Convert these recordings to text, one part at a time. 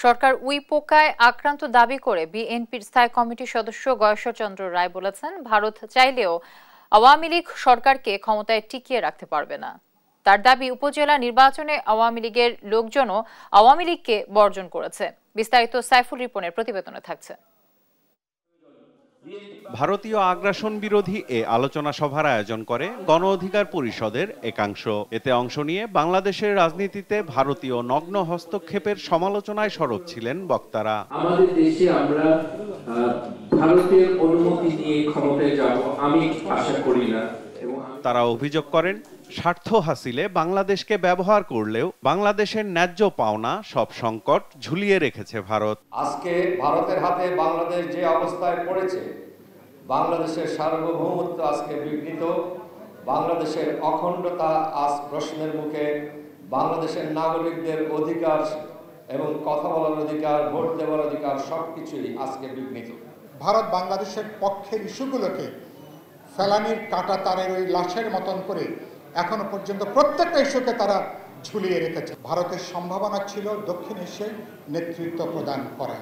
সরকার we পোকায় আক্রান্ত দাবি করে বিএনপির স্থায়ী কমিটির সদস্য গয়েশ্বরচন্দ্র রায় বলেছেন, ভারত চাইলেও আওয়ামী লীগ সরকারকে ক্ষমতায় টিকিয়ে রাখতে পারবে না। তার দাবি, উপজেলা নির্বাচনে আওয়ামী লীগের লোকজনও আওয়ামী লীগকে বর্জন করেছে। বিস্তারিত সাইফুল রিপনের প্রতিবেদনে থাকছে। ভারতীয় আগ্রাসন বিরোধী এ আলোচনা সভার আয়োজন করে গণ অধিকার পরিষদের একাংশ। এতে অংশ নিয়ে বাংলাদেশের রাজনীতিতে ভারতীয় নগ্ন হস্তক্ষেপের সমালোচনায় সরব ছিলেন বক্তারা। আমাদের দেশে আমরা ভারতের অনুমতি নিয়ে ক্ষমতায় যাব আমি আশা করি না। তারা অভিযোগ করেন, স্বার্থ হাসিলে বাংলাদেশকে ব্যবহার করলেও বাংলাদেশের ন্যায্য পাওনা সব সংকট ঝুলিয়ে রেখেছে ভারত। আজকে ভারতের হাতে বাংলাদেশ যে অবস্থায় পড়েছে, বাংলাদেশের সার্বভৌমত্ব আজকে বিঘ্নিত, বাংলাদেশের অখণ্ডতা আজ প্রশ্নের মুখে, বাংলাদেশের নাগরিকদের অধিকার এবং কথা বলার অধিকার, ভোট দেওয়ার অধিকার সবকিছুই আজকে বিঘ্নিত। ভারত বাংলাদেশের পক্ষের ইস্যুগুলোকে ফেলানির কাটা তারের ওই লাশের মতন করে এখনো পর্যন্ত প্রত্যেকটা ইস্যুকে তারা ঝুলিয়ে রেখেছে। ভারতের সম্ভাবনা ছিল দক্ষিণ এশিয়ায় নেতৃত্ব প্রদান করা,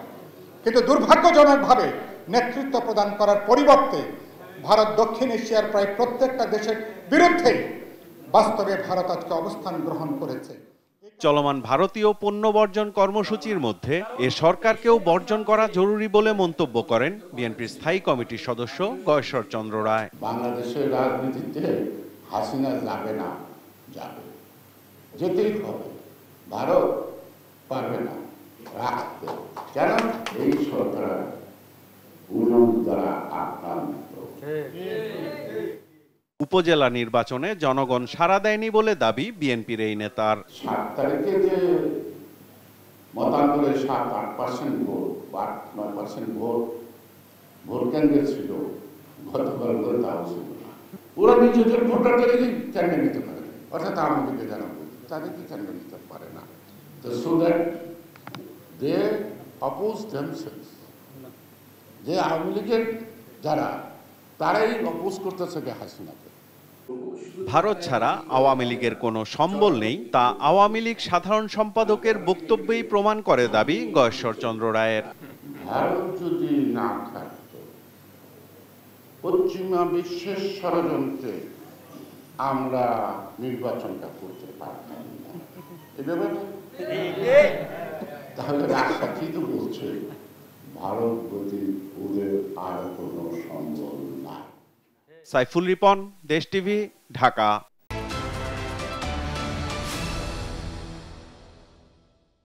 কিন্তু দুর্ভাগ্যজনকভাবে নেতৃত্ব প্রদান করার পরিবর্তে ভারত দক্ষিণ এশিয়ার প্রায় প্রত্যেকটা দেশের বিরুদ্ধেই বাস্তবে ভারত আজকে অবস্থান গ্রহণ করেছে। চলমান ভারতীয় পণ্য বর্জন কর্মসূচির মধ্যে এ সরকারকেও বর্জন করা জরুরি বলে মন্তব্য করেন বিএনপির স্থায়ী কমিটির সদস্য গয়েশ্বরচন্দ্র রায়। বাংলাদেশের রাজনীতিতে হাসিনা যাবে না, যাবে, যেতেই হবে। ভারত পারবে না রাখতে, কেন? এই সরকার দ্বারা আক্রান্ত। উপজেলা নির্বাচনে জনগণ সাড়া দেয়নি বলে দাবি বিএনপির এই নেতার। 7 তারিখে যে মতান্তরে 7-8% ভোট, 8-9% ভোট কেন্দ্রে ছিল, গতকাল করে তাও ছিল না। ওরা নিজেদের ভোটারদেরকে কেন্দ্রে নিতে পারে, অর্থাৎ আওয়ামী লীগের যারা তাদেরকে কেন্দ্রে নিতে পারে না। তো so that they oppose themselves, যে আওয়ামী লীগের যারা তারাই অপোজ করতেছে হাসিনাকে। ভারত ছাড়া আওয়ামী লীগের কোনো সম্বল নেই, তা আওয়ামী লীগ সাধারণ সম্পাদকের বক্তব্যেই প্রমাণ করে দাবি গয়েশ্বরচন্দ্র রায়ের। ভারত যদি না থাকত, পশ্চিমা বিশ্বের ষড়যন্ত্রে আমরা নির্বাচনটা করতে পারতাম না। এভাবে তাহলে রাষ্ট্রপতি তো বলছে ভারত প্রতি ওদের আর কোনো সম্বল নাই। সাইফুল রিপন, দেশ টিভি, ঢাকা।